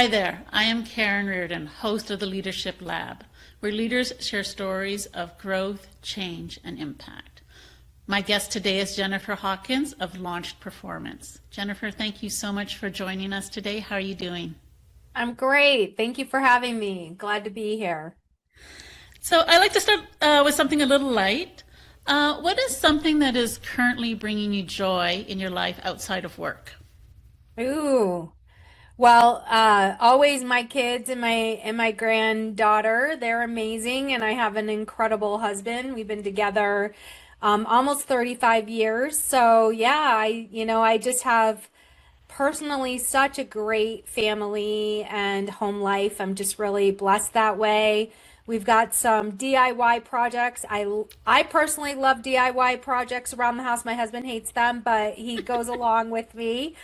Hi there, I am Karen Reardon, host of the Leadership Lab, where leaders share stories of growth, change, and impact. My guest today is Jennifer Hawkins of Launched Performance. Jennifer, thank you so much for joining us today. How are you doing? I'm great. Thank you for having me. Glad to be here. So I like to start with something a little light. What is something that is currently bringing you joy in your life outside of work? Ooh. Well, always my kids and my granddaughter, they're amazing, and I have an incredible husband. We've been together almost 35 years. So yeah, I just have personally such a great family and home life. I'm just really blessed that way. We've got some DIY projects. I personally love DIY projects around the house. My husband hates them, but he goes along with me.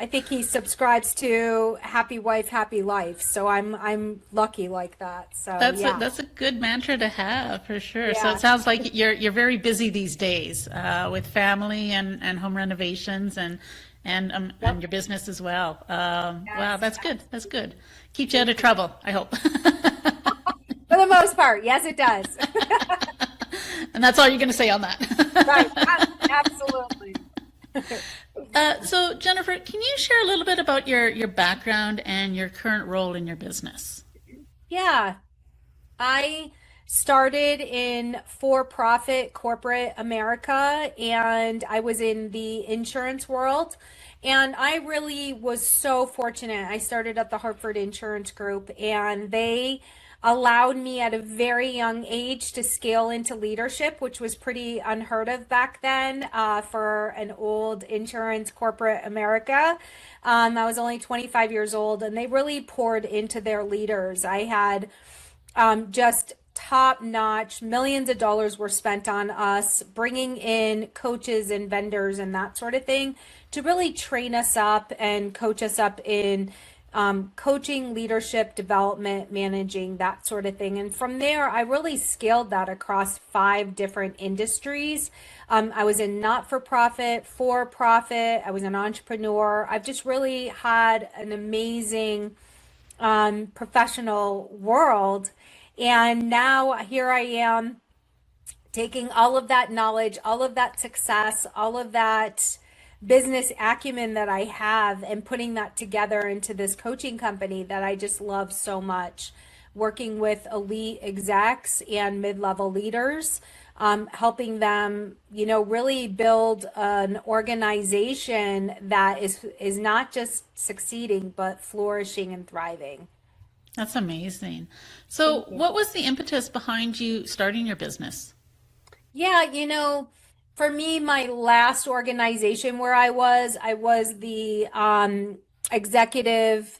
I think he subscribes to happy wife, happy life. So I'm lucky like that. So yeah. That's a good mantra to have for sure. So it Yeah. sounds like you're very busy these days with family and home renovations and Yep. your business as well. Wow, Yes. that's good. That's good. Keeps you out of trouble, I hope. For the most part, yes, it does. And that's all you're going to say on Right. that. Absolutely. So Jennifer, can you share a little bit about your background and your current role in your business? Yeah. I started in for-profit corporate America and I was in the insurance world. And I really was so fortunate. I started at the Hartford Insurance Group and they allowed me at a very young age to scale into leadership, which was pretty unheard of back then for an old insurance corporate America. I was only 25 years old and they really poured into their leaders. I had just top notch. Millions of dollars were spent on us, bringing in coaches and vendors and that sort of thing to really train us up and coach us up in coaching, leadership, development, managing, that sort of thing. And from there, I really scaled that across 5 different industries. I was in not for profit, for profit, I was an entrepreneur. I've just really had an amazing professional world. And now here I am taking all of that knowledge, all of that success, all of that business acumen that I have and putting that together into this coaching company that I just love so much. Working with elite execs and mid-level leaders, helping them, really build an organization that is not just succeeding, but flourishing and thriving. That's amazing. So Thank you. what was the impetus behind you starting your business? Yeah, for me, my last organization where I was the executive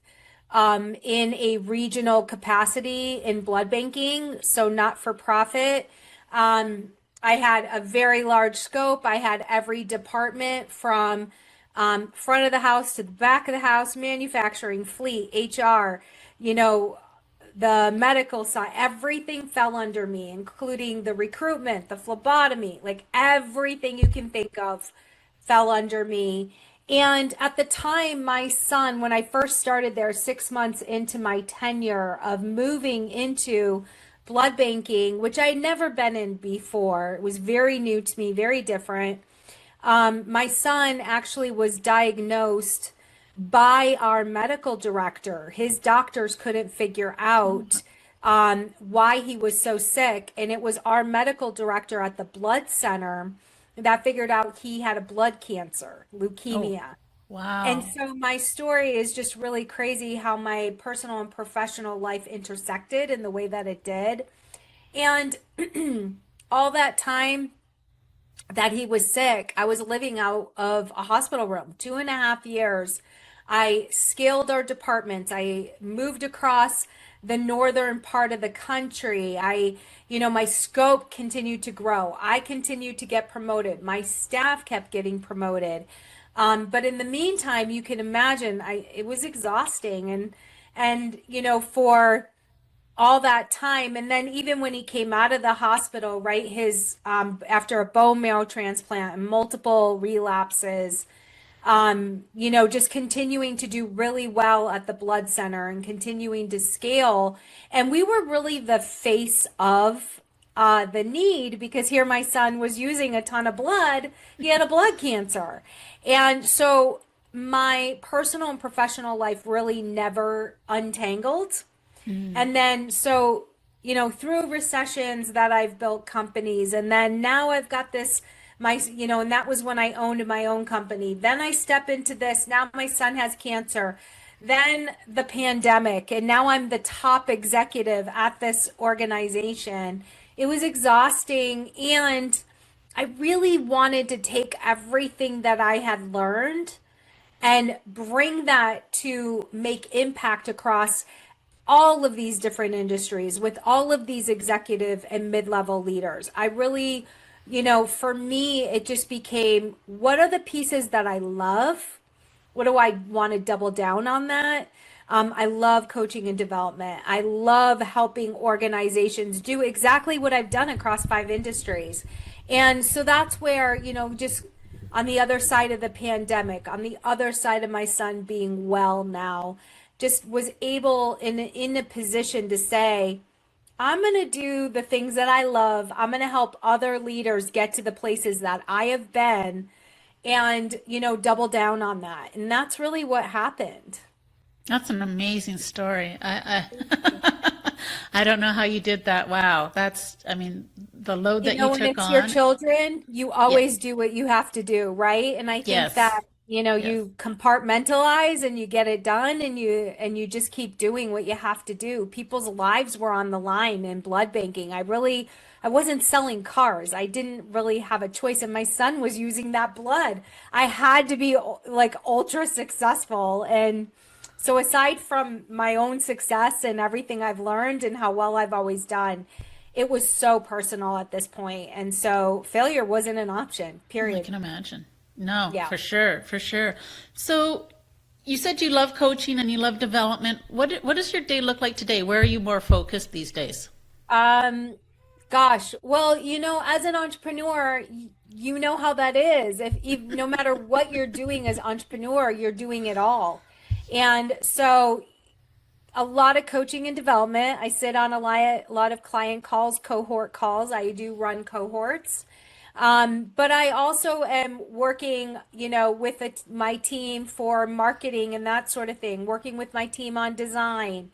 in a regional capacity in blood banking, so not for profit. I had a very large scope. I had every department from front of the house to the back of the house, manufacturing, fleet, HR, you know, the medical side, everything fell under me, including the recruitment, the phlebotomy, like everything you can think of fell under me. And at the time, my son, when I first started there, 6 months into my tenure of moving into blood banking, which I had never been in before, it was very new to me, very different. My son actually was diagnosed by our medical director. His doctors couldn't figure out why he was so sick. And it was our medical director at the blood center that figured out he had a blood cancer, Oh, leukemia. And wow. so my story is just really crazy how my personal and professional life intersected in the way that it did. And all that time that he was sick, I was living out of a hospital room 2.5 years. I scaled our departments. I moved across the northern part of the country. My scope continued to grow. I continued to get promoted. My staff kept getting promoted. But in the meantime, you can imagine it was exhausting and for all that time. And then even when he came out of the hospital, right, his after a bone marrow transplant and multiple relapses, just continuing to do really well at the blood center and continuing to scale. And we were really the face of the need, because here my son was using a ton of blood. He had a blood cancer. And so my personal and professional life really never untangled. And then, so, through recessions that I've built companies, and then now I've got this, and that was when I owned my own company. Then I step into this. Now my son has cancer. Then the pandemic, and now I'm the top executive at this organization. It was exhausting, and I really wanted to take everything that I had learned and bring that to make impact across all of these different industries with all of these executive and mid-level leaders. I really, for me, it just became, what are the pieces that I love? What do I want to double down on that? I love coaching and development. I love helping organizations do exactly what I've done across 5 industries. And so that's where, just on the other side of the pandemic, on the other side of my son being well now, just was able in a position to say, I'm going to do the things that I love. I'm going to help other leaders get to the places that I have been, and, double down on that. And that's really what happened. That's an amazing story. I don't know how you did that. Wow. The load that you When took it's on. your children, you always do what you have to do, right? And I think Yes. that, Yes. you compartmentalize and you get it done, and you just keep doing what you have to do. People's lives were on the line in blood banking. I wasn't selling cars. I didn't really have a choice, and my son was using that blood. I had to be like ultra successful. And so aside from my own success and everything I've learned and how well I've always done, it was so personal at this point. And so failure wasn't an option, I period. can imagine. No, Yeah. for sure, for sure. So you said you love coaching and you love development. What does your day look like today? Where are you more focused these days? Gosh, well, as an entrepreneur, you know how that is. If no matter what you're doing as entrepreneur, you're doing it all. And so a lot of coaching and development. I sit on a lot of client calls, cohort calls. I do run cohorts. But I also am working, with my team for marketing and that sort of thing, working with my team on design,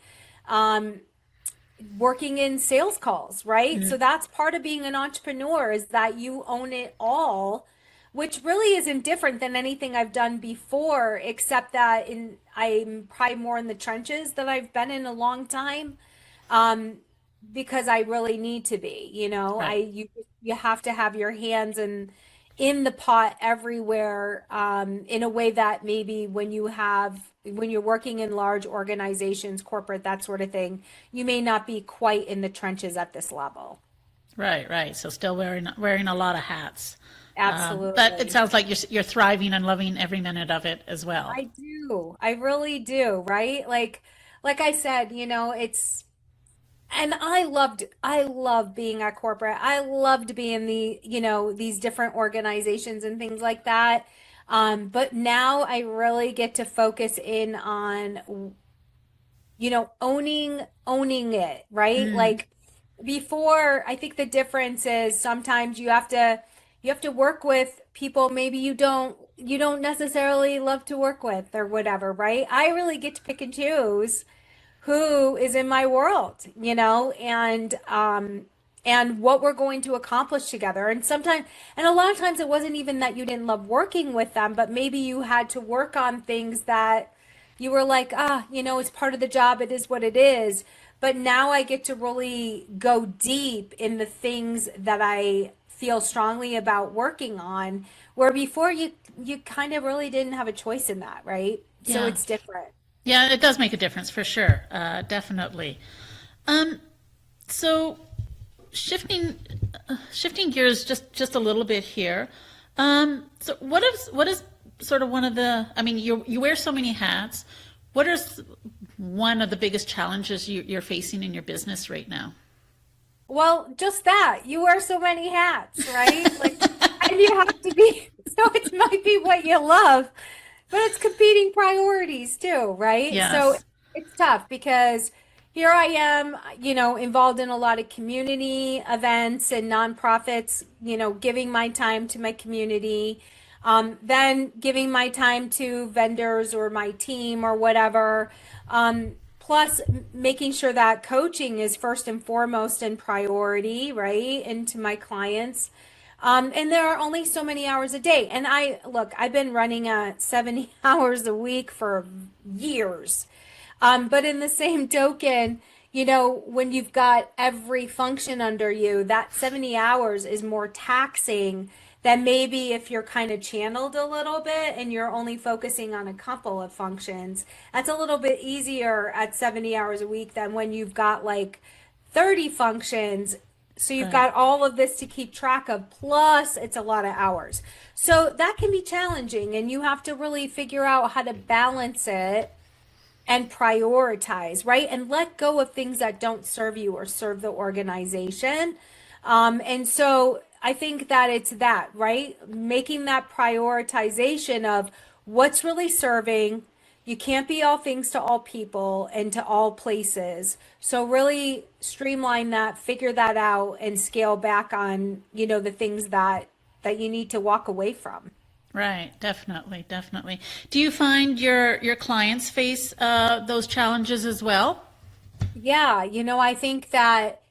working in sales calls, right? So that's part of being an entrepreneur, is that you own it all, which really isn't different than anything I've done before, except that I'm probably more in the trenches than I've been in a long time. Because I really need to be, Right. you have to have your hands in the pot everywhere, in a way that maybe when you're working in large organizations, corporate, that sort of thing, you may not be quite in the trenches at this level. Right, right. So still wearing a lot of hats. But it Absolutely. sounds like you're thriving and loving every minute of it as well. I do. I really do, right? Like I said, it's, and I love being at corporate. I loved being these different organizations and things like that. But now I really get to focus in on, owning it, right? Mm, Like before, I think the difference is sometimes you have to work with people maybe you don't necessarily love to work with or whatever, right? I really get to pick and choose who is in my world, and what we're going to accomplish together. And a lot of times it wasn't even that you didn't love working with them, but maybe you had to work on things that you were like, it's part of the job, it is what it is. But now I get to really go deep in the things that I feel strongly about working on, where before you kind of really didn't have a choice in that, right? So yeah. it's different. Yeah, it does make a difference for sure. Definitely. Um, so shifting gears just a little bit here. So what is sort of one of the, I mean, you wear so many hats. What is one of the biggest challenges you're facing in your business right now? Well, just that. You wear so many hats, right? Like, I And you have to be, so it might be what you love, but it's competing priorities too, right? So Yes. it's tough because here I am, involved in a lot of community events and nonprofits, giving my time to my community, then giving my time to vendors or my team or whatever. Plus making sure that coaching is first and foremost in priority, right? And to my clients. And there are only so many hours a day. And I've been running at 70 hours a week for years. But in the same token, when you've got every function under you, that 70 hours is more taxing than maybe if you're kind of channeled a little bit and you're only focusing on a couple of functions. That's a little bit easier at 70 hours a week than when you've got like 30 functions. So you've Right. got all of this to keep track of, plus it's a lot of hours. So that can be challenging, and you have to really figure out how to balance it and prioritize, right? And let go of things that don't serve you or serve the organization. And so I think that it's that, right? Making that prioritization of what's really serving. You can't be all things to all people and to all places. So really streamline that, figure that out, and scale back on, the things that you need to walk away from. Right. Definitely. Definitely. Do you find your clients face those challenges as well? Yeah, I think that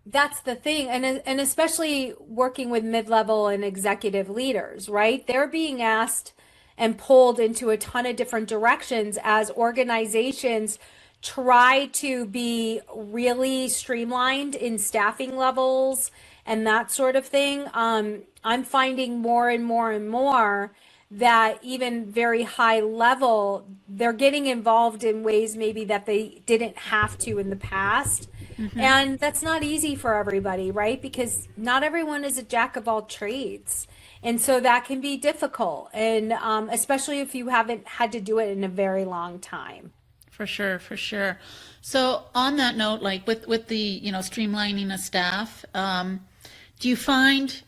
that's the thing, and especially working with mid-level and executive leaders, right? They're being asked and pulled into a ton of different directions as organizations try to be really streamlined in staffing levels and that sort of thing. I'm finding more and more and more that even very high level, they're getting involved in ways maybe that they didn't have to in the past. And that's not easy for everybody, right? Because not everyone is a jack of all trades. And so that can be difficult. And especially if you haven't had to do it in a very long time. For sure, for sure. So on that note, like with the streamlining of staff, do you find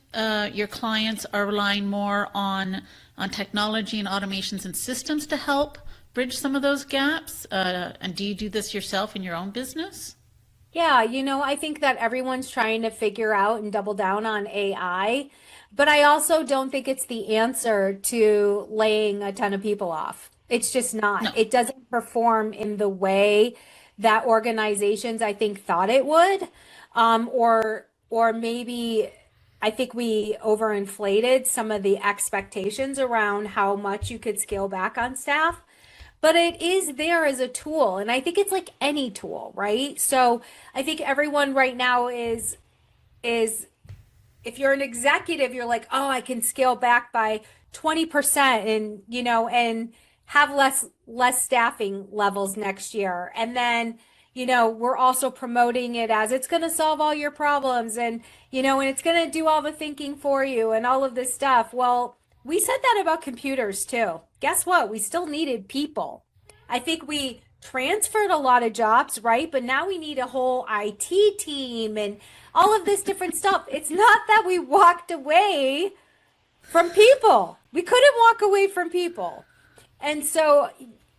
your clients are relying more on technology and automations and systems to help bridge some of those gaps? And do you do this yourself in your own business? Yeah, I think that everyone's trying to figure out and double down on AI, but I also don't think it's the answer to laying a ton of people off. It's just not. No. It doesn't perform in the way that organizations, I think, thought it would. Or maybe I think we overinflated some of the expectations around how much you could scale back on staff. But it is there as a tool, and I think it's like any tool, right? So I think everyone right now is if you're an executive, you're like, oh, I can scale back by 20% and and have less staffing levels next year. And then, we're also promoting it as it's going to solve all your problems, and and it's going to do all the thinking for you and all of this stuff. Well, we said that about computers too. Guess what? We still needed people. I think we transferred a lot of jobs, right? But now we need a whole IT team and all of this different stuff. It's not that we walked away from people. We couldn't walk away from people. And so,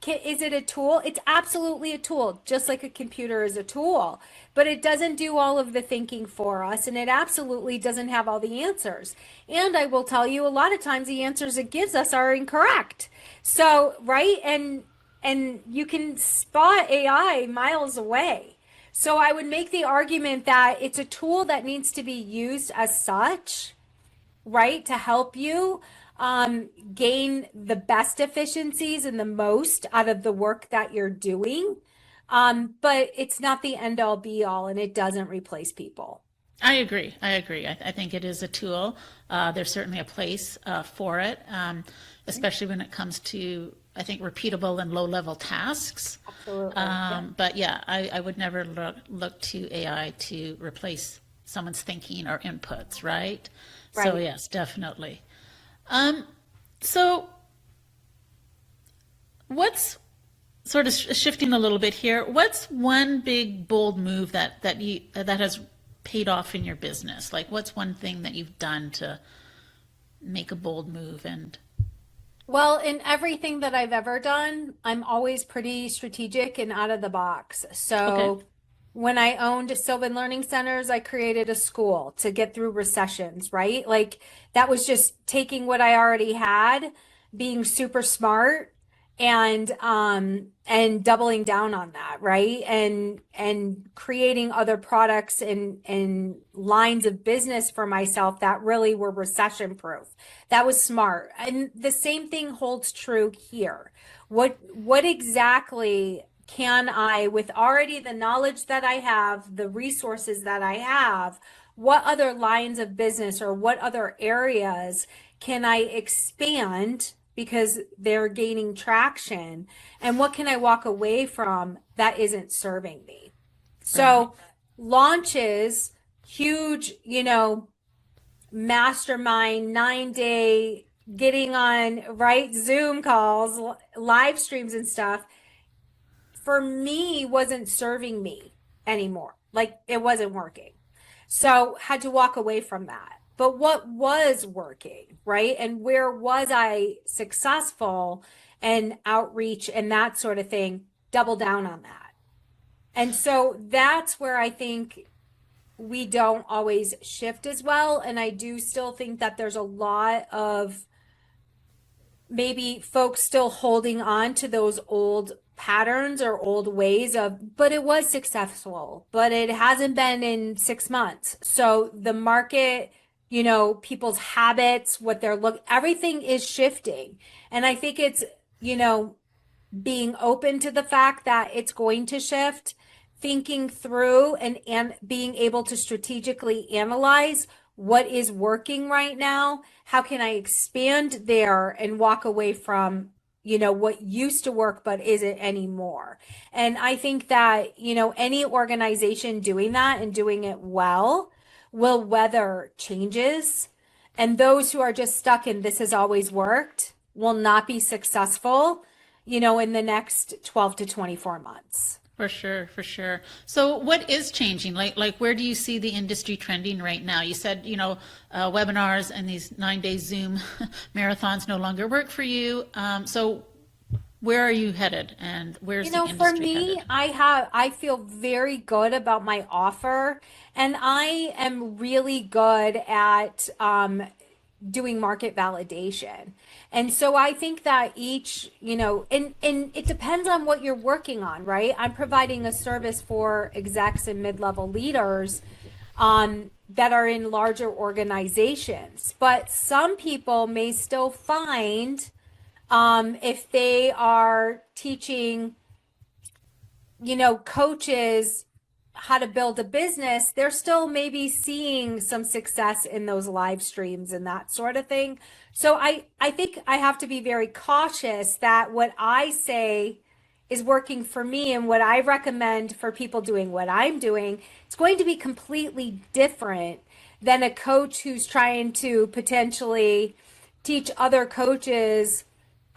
is it a tool? It's absolutely a tool, just like a computer is a tool. But it doesn't do all of the thinking for us, and it absolutely doesn't have all the answers. And I will tell you, a lot of times the answers it gives us are incorrect. So, right? And you can spot AI miles away. So I would make the argument that it's a tool that needs to be used as such, right, to help you gain the best efficiencies and the most out of the work that you're doing. But it's not the end all be all, and it doesn't replace people. I agree. I agree. I think it is a tool. There's certainly a place for it, especially when it comes to, I think, repeatable and low-level tasks. Absolutely. Yeah. But yeah, I would never look to AI to replace someone's thinking or inputs, right? So Right. yes, definitely. So what's sort of shifting a little bit here? What's one big bold move that has paid off in your business? Like, what's one thing that you've done to make a bold move and Well, in everything that I've ever done, I'm always pretty strategic and out of the box. okay. So when I owned Sylvan Learning Centers, I created a school to get through recessions, right? Like that was just taking what I already had, being super smart and doubling down on that, right? And creating other products and lines of business for myself that really were recession proof. That was smart. And the same thing holds true here. What exactly can I, with already the knowledge that I have, the resources that I have, what other lines of business or what other areas can I expand because they're gaining traction? And what can I walk away from that isn't serving me? Right. So launches, huge, mastermind 9 day getting on right Zoom calls, live streams and stuff for me wasn't serving me anymore. Like it wasn't working. So had to walk away from that. But what was working, right? And where was I successful and outreach and that sort of thing, double down on that. And so that's where I think we don't always shift as well. And I do still think that there's a lot of maybe folks still holding on to those old patterns or old ways of, but it was successful, but it hasn't been in 6 months. So the market, people's habits, what they're everything is shifting. And I think it's, being open to the fact that it's going to shift, thinking through and being able to strategically analyze what is working right now. How can I expand there and walk away from, what used to work but isn't anymore? And I think that, any organization doing that and doing it well will weather changes. And those who are just stuck in this has always worked will not be successful in the next 12 to 24 months. For sure, for sure. So what is changing? Like where do you see the industry trending right now? You said, webinars and these 9 day Zoom marathons no longer work for you. So where are you headed and where's the For industry me, headed? I feel very good about my offer and I am really good at doing market validation. And so I think that each, and it depends on what you're working on, right? I'm providing a service for execs and mid-level leaders that are in larger organizations. But some people may still find if they are teaching, coaches how to build a business, they're still maybe seeing some success in those live streams and that sort of thing. So I think I have to be very cautious that what I say is working for me and what I recommend for people doing what I'm doing, it's going to be completely different than a coach who's trying to potentially teach other coaches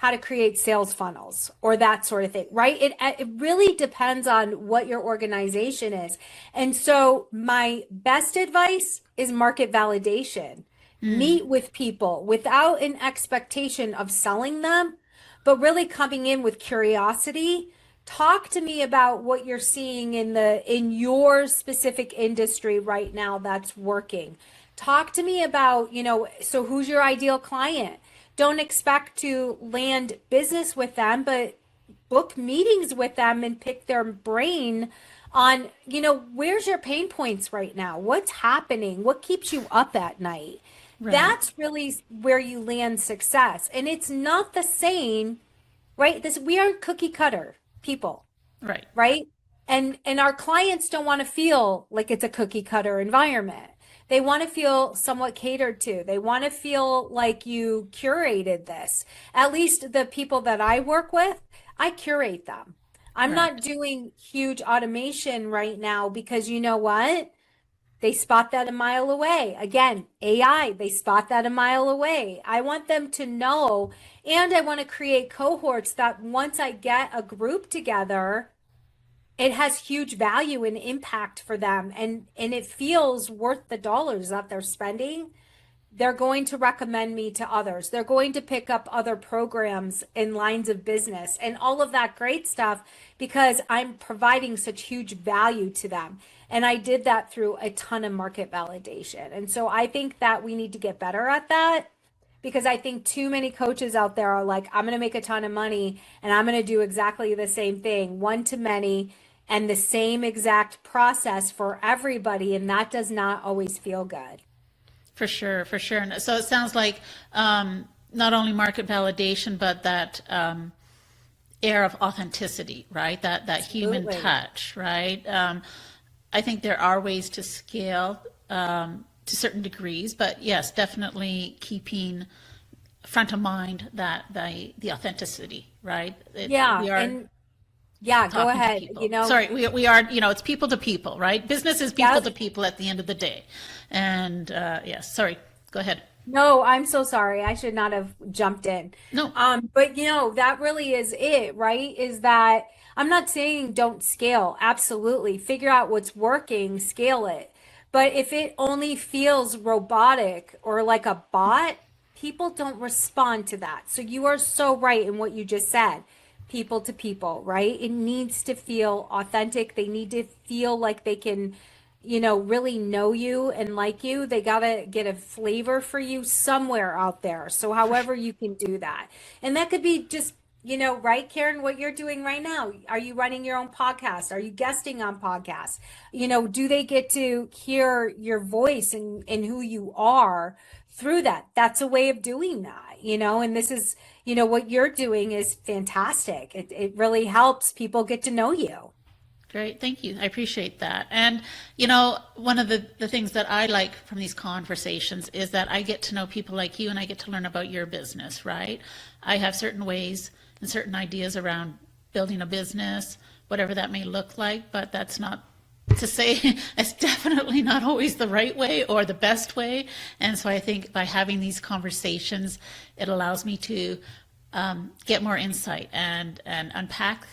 how to create sales funnels or that sort of thing, right? It really depends on what your organization is. And so my best advice is market validation. Meet with people without an expectation of selling them, but really coming in with curiosity. Talk to me about what you're seeing in your specific industry right now that's working. Talk to me about, so who's your ideal client? Don't expect to land business with them, but book meetings with them and pick their brain on, where's your pain points right now? What's happening? What keeps you up at night? Right, That's really where you land success. And it's not the same, right? We aren't cookie cutter people, right, right? And our clients don't want to feel like it's a cookie cutter environment. They want to feel somewhat catered to. They want to feel like you curated this. At least the people that I work with, I curate them. I'm not right, doing huge automation right now because you know what? They spot that a mile away. Again, AI, they spot that a mile away. I want them to know, and I want to create cohorts that once I get a group together, it has huge value and impact for them and it feels worth the dollars that they're spending they're going to recommend me to others. They're going to pick up other programs in lines of business and all of that great stuff because I'm providing such huge value to them. And I did that through a ton of market validation. And so I think that we need to get better at that because I think too many coaches out there are like, I'm going to make a ton of money and I'm going to do exactly the same thing, one to many, and the same exact process for everybody. And that does not always feel good. For sure, for sure. And so it sounds like not only market validation, but that air of authenticity, right? That human Absolutely. touch, right? I think there are ways to scale to certain degrees, but yes, definitely keeping front of mind that the authenticity, right? Yeah. We are And yeah, go talking to ahead. people. Sorry, we are, it's people to people, right? Business is people Yep. to people at the end of the day. And yes, sorry, go ahead. No, I'm so sorry. I should not have jumped in. No, But that really is it, right? Is that I'm not saying don't scale. Absolutely. Figure out what's working, scale it. But if it only feels robotic or like a bot, people don't respond to that. So you are so right in what you just said. People to people, right? It needs to feel authentic. They need to feel like they can really know you and like you. They got to get a flavor for you somewhere out there. So, however, you can do that. And that could be just, right, Karen, what you're doing right now. Are you running your own podcast? Are you guesting on podcasts? Do they get to hear your voice and who you are through that? That's a way of doing that, and this is, what you're doing is fantastic. It really helps people get to know you. great, thank you. I appreciate that. And, one of the things that I like from these conversations is that I get to know people like you and I get to learn about your business, right? I have certain ways and certain ideas around building a business, whatever that may look like, but that's not to say it's definitely not always the right way or the best way. And so I think by having these conversations, it allows me to get more insight and unpack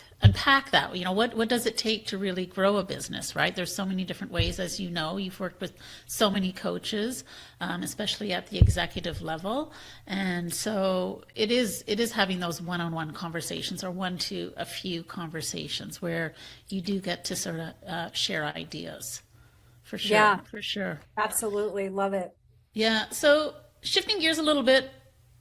that. What does it take to really grow a business, right? There's so many different ways, as you know. You've worked with so many coaches, especially at the executive level, and so it is having those one-on-one conversations or one to a few conversations where you do get to sort of share ideas. For sure, Yeah, for sure. absolutely. Love it. Yeah. So shifting gears a little bit,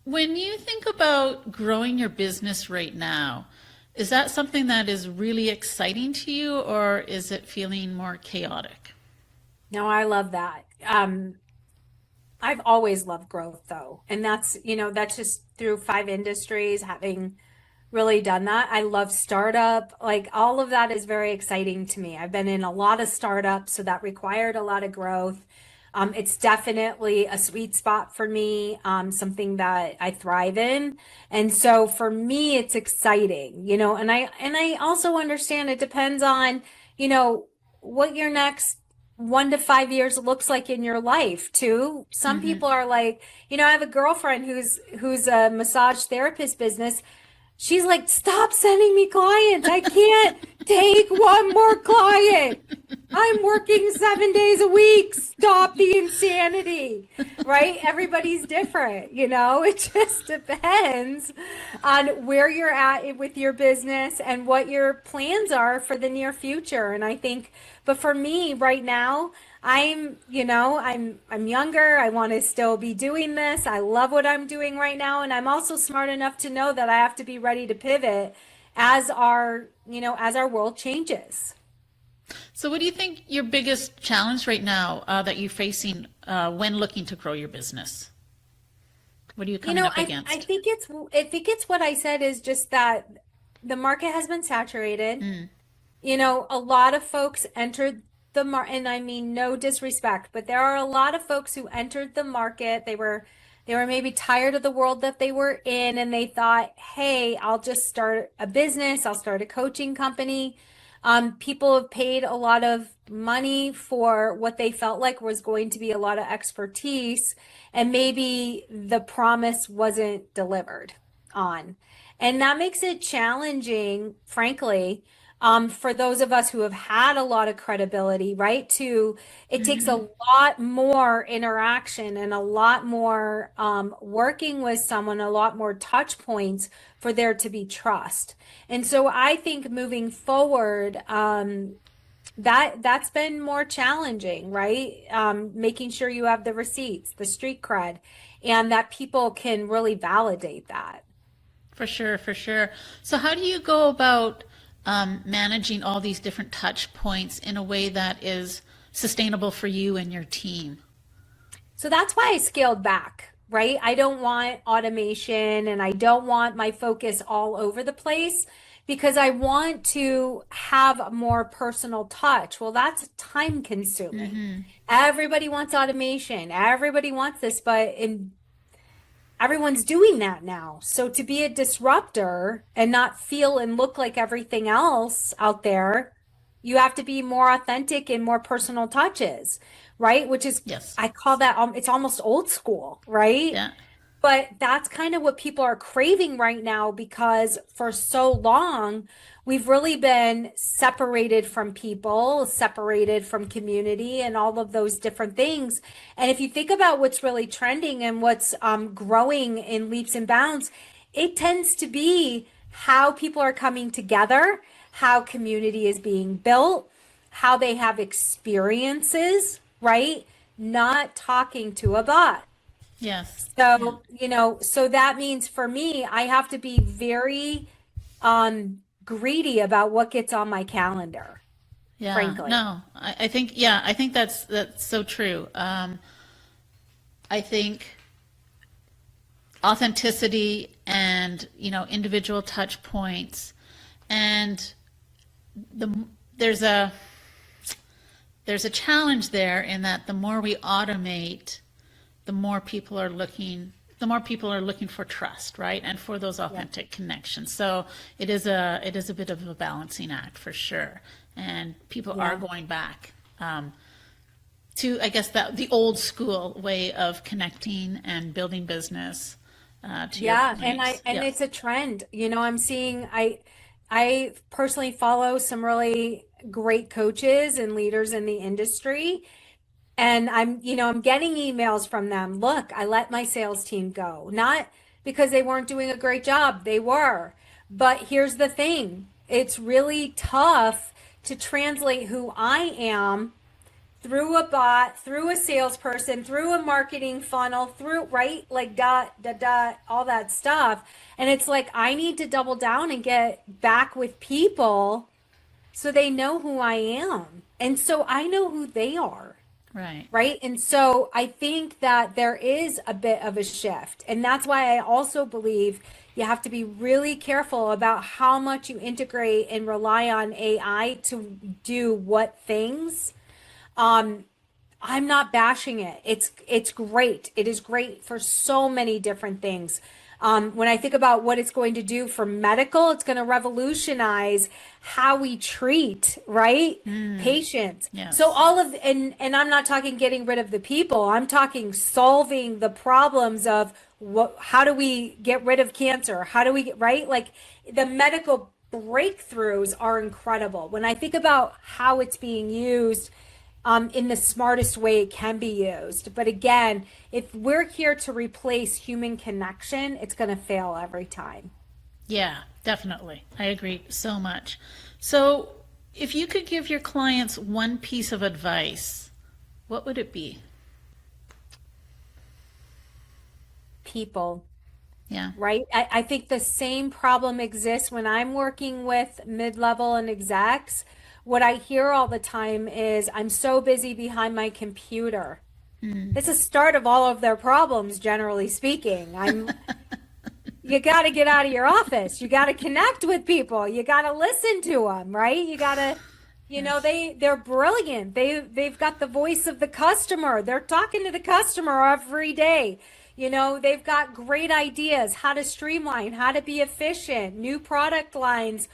when you think about growing your business right now, is that something that is really exciting to you, or is it feeling more chaotic? No, I love that. I've always loved growth though. And that's just through 5 industries, having really done that. I love startup. Like all of that is very exciting to me. I've been in a lot of startups, so that required a lot of growth. It's definitely a sweet spot for me, something that I thrive in. And so for me, it's exciting, and I also understand it depends on, you know, what your next 1 to 5 years looks like in your life too. Some Hmm. people are like, I have a girlfriend who's a massage therapist business. She's like, stop sending me clients. I can't take one more client. I'm working 7 days a week. Stop the insanity, right? Everybody's different, it just depends on where you're at with your business and what your plans are for the near future. And I think, but for me right now, I'm younger. I want to still be doing this. I love what I'm doing right now. And I'm also smart enough to know that I have to be ready to pivot as our world changes. So, what do you think your biggest challenge right now that you're facing when looking to grow your business? What are you coming up I against? think it's what I said is just that the market has been saturated. Mm, A lot of folks entered the market, and I mean no disrespect, but there are a lot of folks who entered the market. They were maybe tired of the world that they were in, and they thought, "Hey, I'll just start a business. I'll start a coaching company." People have paid a lot of money for what they felt like was going to be a lot of expertise, and maybe the promise wasn't delivered on. And that makes it challenging, frankly, for those of us who have had a lot of credibility, right? It takes a lot more interaction and a lot more working with someone, a lot more touch points for there to be trust. And so I think moving forward, that's been more challenging, right? Making sure you have the receipts, the street cred, and that people can really validate that. For sure, for sure. So how do you go about managing all these different touch points in a way that is sustainable for you and your team? So that's why I scaled back, right? I don't want automation and I don't want my focus all over the place because I want to have more personal touch. Well, that's time consuming. Everybody wants automation. Everybody wants this, but everyone's doing that now. So to be a disruptor and not feel and look like everything else out there, you have to be more authentic and more personal touches, right? Which is, Yes. I call that, it's almost old school, right? Yeah. But that's kind of what people are craving right now because for so long, we've really been separated from people, separated from community, and all of those different things. And if you think about what's really trending and what's growing in leaps and bounds, it tends to be how people are coming together, how community is being built, how they have experiences, right? Not talking to a bot. Yes. So, so that means for me, I have to be very greedy about what gets on my calendar, Yeah. frankly. No, I think, yeah, I think that's so true. I think authenticity and, individual touch points and there's a challenge there in that the more we automate, the more people are looking for trust, right? And for those authentic connections. So it is a bit of a balancing act for sure. And people are going back to, I guess, the old school way of connecting and building business. To your points. And it's a trend. I'm seeing I personally follow some really great coaches and leaders in the industry. And I'm getting emails from them. Look, I let my sales team go. Not because they weren't doing a great job. They were. But here's the thing. It's really tough to translate who I am through a bot, through a salesperson, through a marketing funnel, through, right? Like all that stuff. And it's like, I need to double down and get back with people so they know who I am. And so I know who they are. Right. Right. And so I think that there is a bit of a shift. And that's why I also believe you have to be really careful about how much you integrate and rely on AI to do what things. I'm not bashing it. It's great. It is great for so many different things. When I think about what it's going to do for medical, it's going to revolutionize how we treat, right? Patients. Yes. So and I'm not talking getting rid of the people. I'm talking solving the problems of how do we get rid of cancer? How do we get, right? Like the medical breakthroughs are incredible. When I think about how it's being used, in the smartest way it can be used. But again, if we're here to replace human connection, it's going to fail every time. Yeah, definitely. I agree so much. So if you could give your clients one piece of advice, what would it be? People. Yeah. Right? I think the same problem exists when I'm working with mid-level and execs. What I hear all the time is, I'm so busy behind my computer. It's the start of all of their problems, generally speaking. You got to get out of your office. You got to connect with people. You got to listen to them, right? You got to, they're brilliant. They've got the voice of the customer. They're talking to the customer every day. They've got great ideas, how to streamline, how to be efficient, new product lines,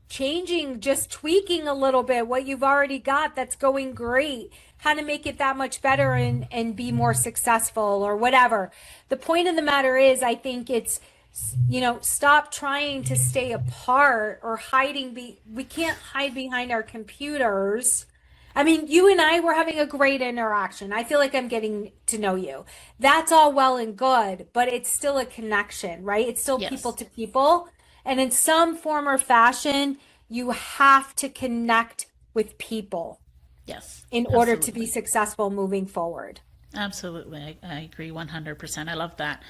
changing, just tweaking a little bit what you've already got that's going great, how to make it that much better and be more successful or whatever. The point of the matter is, I think it's stop trying to stay apart or we can't hide behind our computers. I mean, you and I were having a great interaction. I feel like I'm getting to know you. That's all well and good, but it's still a connection, right? It's still people Yes. to people. And in some form or fashion, you have to connect with people Yes. in order to be Absolutely. successful moving forward. Absolutely. I agree 100%. I love that.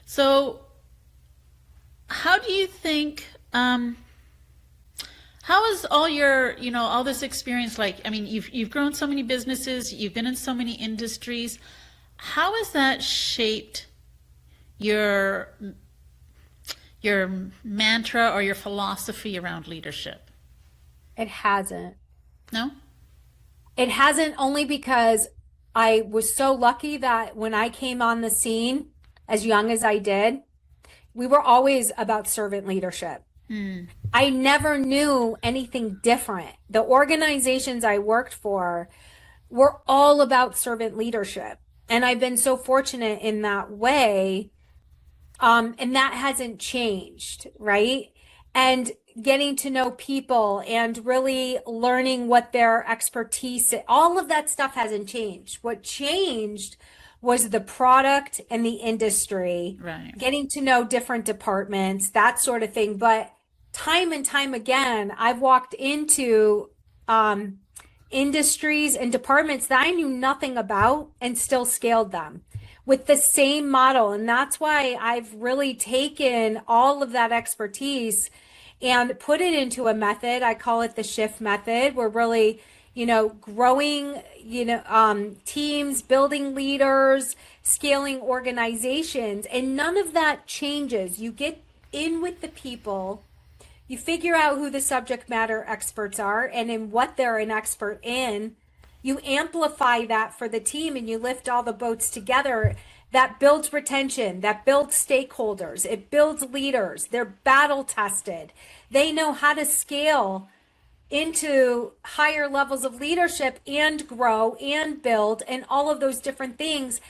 So, how do you think, how is all your, all this experience like? I mean, you've grown so many businesses, you've been in so many industries. How has that shaped your your mantra or your philosophy around leadership? It hasn't. No? It hasn't, only because I was so lucky that when I came on the scene as young as I did, we were always about servant leadership. I never knew anything different. The organizations I worked for were all about servant leadership. And I've been so fortunate in that way. And that hasn't changed, right? And getting to know people and really learning what their expertise, all of that stuff hasn't changed. What changed was the product and the industry, Right. getting to know different departments, that sort of thing. But time and time again, I've walked into industries and departments that I knew nothing about and still scaled them with the same model. And that's why I've really taken all of that expertise and put it into a method. I call it the shift method. We're really, growing, teams, building leaders, scaling organizations, and none of that changes. You get in with the people, you figure out who the subject matter experts are and in what they're an expert in. You amplify that for the team and you lift all the boats together. That builds retention, that builds stakeholders, it builds leaders. They're battle tested. They know how to scale into higher levels of leadership and grow and build and all of those different things.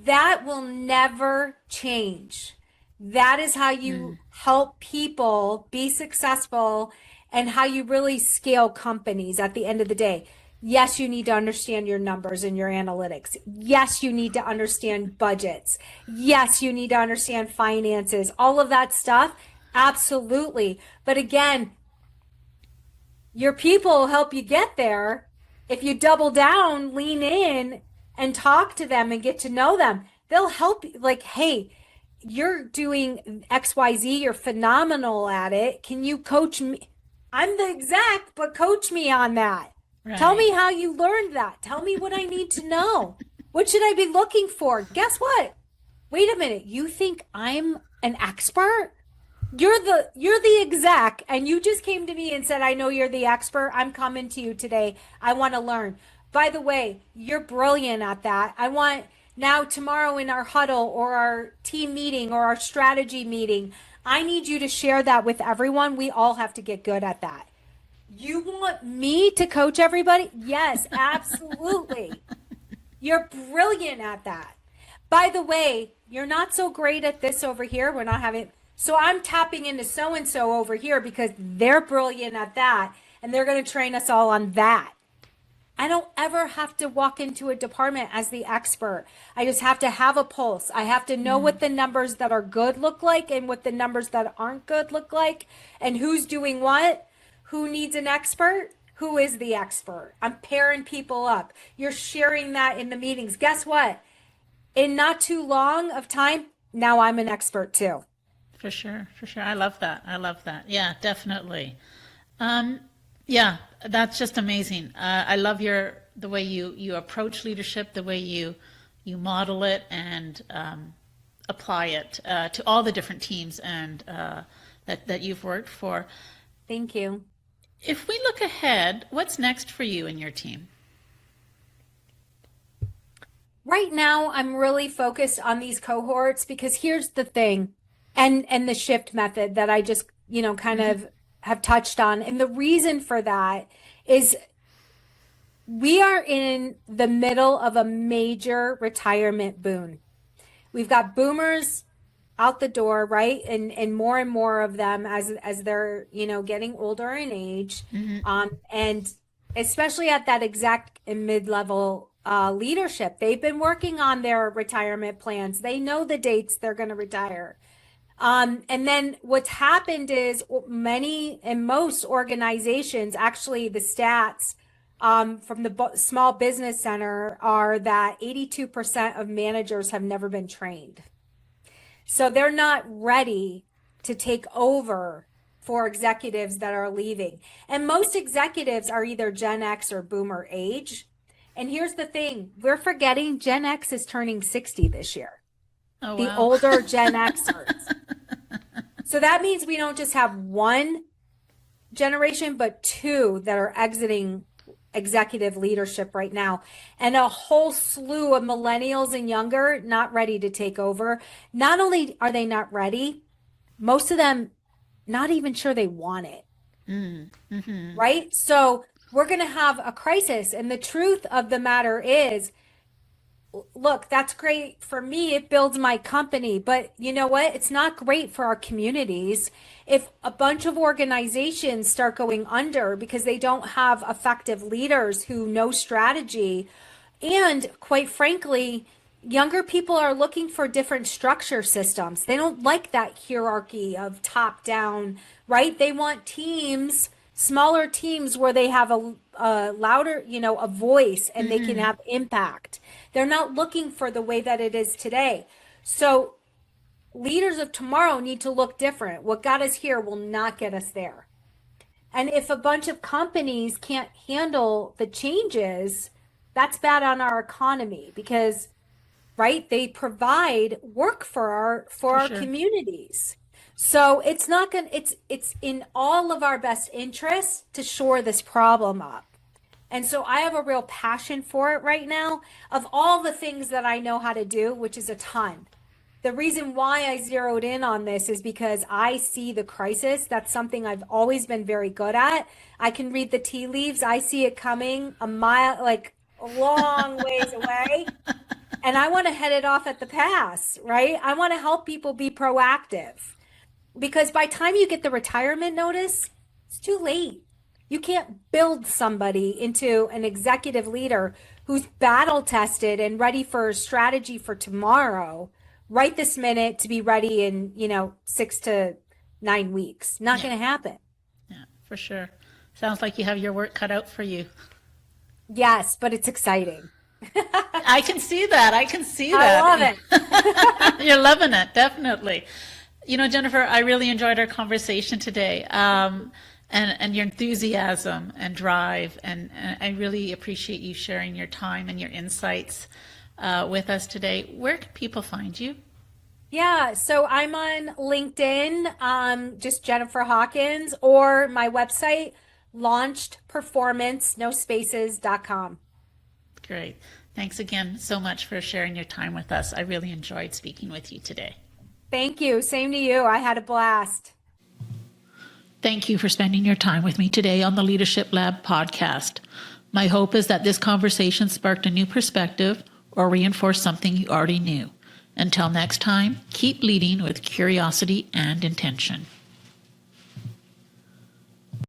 That will never change. That is how you help people be successful and how you really scale companies at the end of the day. Yes, you need to understand your numbers and your analytics. Yes, you need to understand budgets. Yes, you need to understand finances, all of that stuff. Absolutely. But again, your people will help you get there. If you double down, lean in and talk to them and get to know them, they'll help you. Like, hey, you're doing XYZ, you're phenomenal at it. Can you coach me? I'm the exec, but coach me on that. Tell me Right. how you learned that. Tell me what I need to know. What should I be looking for? Guess what? Wait a minute. You think I'm an expert? You're the exec and you just came to me and said, I know you're the expert. I'm coming to you today. I want to learn. By the way, you're brilliant at that. I want now tomorrow in our huddle or our team meeting or our strategy meeting, I need you to share that with everyone. We all have to get good at that. You want me to coach everybody? Yes, absolutely. You're brilliant at that. By the way, you're not so great at this over here. We're not having, so I'm tapping into so and so over here because they're brilliant at that and they're going to train us all on that. I don't ever have to walk into a department as the expert. I just have to have a pulse. I have to know what the numbers that are good look like and what the numbers that aren't good look like and who's doing what, who needs an expert, who is the expert. I'm pairing people up. You're sharing that in the meetings. Guess what? In not too long of time, now I'm an expert too. For sure. For sure. I love that. I love that. Yeah, definitely. Um, yeah, that's just amazing. I love the way you approach leadership, the way you model it and apply it to all the different teams and that you've worked for. Thank you. If we look ahead, what's next for you and your team? Right now, I'm really focused on these cohorts because here's the thing, and the shift method that I just, kind of have touched on. And the reason for that is we are in the middle of a major retirement boom. We've got boomers out the door, right? And more of them as they're, getting older in age. And especially at that exec and mid-level leadership, they've been working on their retirement plans. They know the dates they're going to retire. And then what's happened is most organizations, actually the stats from the Small Business Center are that 82% of managers have never been trained. So they're not ready to take over for executives that are leaving. And most executives are either Gen X or Boomer age. And here's the thing, we're forgetting Gen X is turning 60 this year. Oh, the wow. older Gen Xers. So that means we don't just have one generation, but two that are exiting executive leadership right now, and a whole slew of millennials and younger not ready to take over. Not only are they not ready, most of them not even sure they want it. Right? So we're going to have a crisis. And the truth of the matter is, look, that's great for me. It builds my company. But you know what? It's not great for our communities if a bunch of organizations start going under because they don't have effective leaders who know strategy. And quite frankly, younger people are looking for different structure systems. They don't like that hierarchy of top down, right? They want teams, smaller teams where they have a louder, a voice and they can have impact. They're not looking for the way that it is today. So leaders of tomorrow need to look different. What got us here will not get us there. And if a bunch of companies can't handle the changes, that's bad on our economy because, right, they provide work for our sure. communities. So it's in all of our best interests to shore this problem up. And so I have a real passion for it right now. Of all the things that I know how to do, which is a ton, the reason why I zeroed in on this is because I see the crisis. That's something I've always been very good at. I can read the tea leaves. I see it coming a mile, like a long ways away. And I want to head it off at the pass, right? I want to help people be proactive. Because by the time you get the retirement notice, it's too late. You can't build somebody into an executive leader who's battle tested and ready for strategy for tomorrow, right this minute to be ready in, 6 to 9 weeks. Not going to happen. Yeah, for sure. Sounds like you have your work cut out for you. Yes, but it's exciting. I can see that. I love it. You're loving it, definitely. Jennifer, I really enjoyed our conversation today. And your enthusiasm and drive. And I really appreciate you sharing your time and your insights with us today. Where can people find you? Yeah, so I'm on LinkedIn, just Jennifer Hawkins, or my website, launchedperformance.com. Great. Thanks again so much for sharing your time with us. I really enjoyed speaking with you today. Thank you. Same to you. I had a blast. Thank you for spending your time with me today on the Leadership Lab podcast. My hope is that this conversation sparked a new perspective or reinforced something you already knew. Until next time, keep leading with curiosity and intention.